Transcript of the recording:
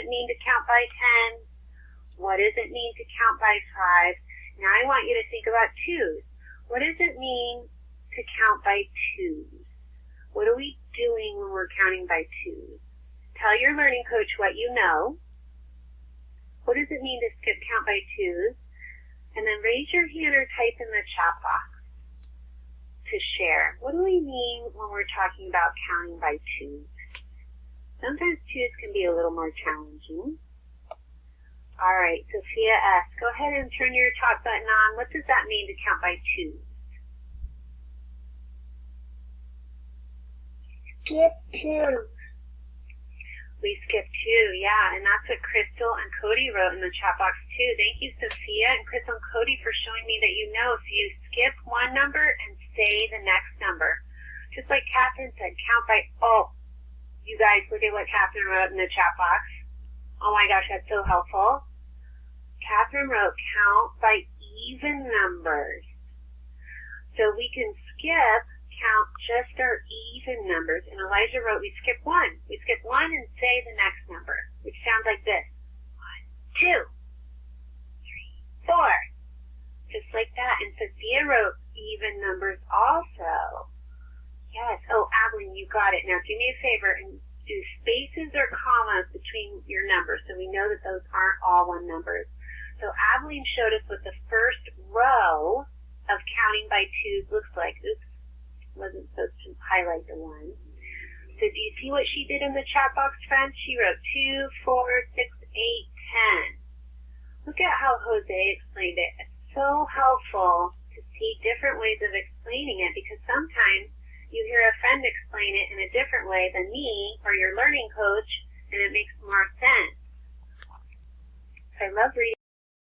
mean to count by tens? What does it mean to count by fives? Now I want you to think about 2's. What does it mean to count by 2's? What are we doing when we're counting by 2's? Tell your learning coach what you know. What does it mean to count by 2's? And then raise your hand or type in the chat box to share. What do we mean when we're talking about counting by 2's? Sometimes 2's can be a little more challenging. All right, Sophia S., go ahead and turn your talk button on. What does that mean to count by 2's? Skip 2. We skip 2, yeah, and that's what Crystal and Cody wrote in the chat box too. Thank you, Sophia and Crystal and Cody, for showing me that you know. So you skip one number and say the next number. Just like Catherine said, count by, oh, you guys, look at what Catherine wrote in the chat box. Oh my gosh, that's so helpful. Catherine wrote, count by even numbers. So we can skip, count just our even numbers. And Elijah wrote, we skip 1. We skip 1 and say the next number, which sounds like this. 1, 2, 3, 4. Just like that. And Sophia wrote even numbers also. Yes. Oh, Adeline, you got it. Now do me a favor and do spaces or commas between your numbers so we know that those aren't all one numbers. So Adeline showed us what the first row of counting by 2's looks like. Oops, wasn't supposed to highlight the 1. So do you see what she did in the chat box, friends? She wrote 2, 4, 6, 8, 10. Look at how Jose explained it. It's so helpful to see different ways of explaining it, because sometimes you hear a friend explain it in a different way than me or your learning coach, and it makes more sense. I love reading.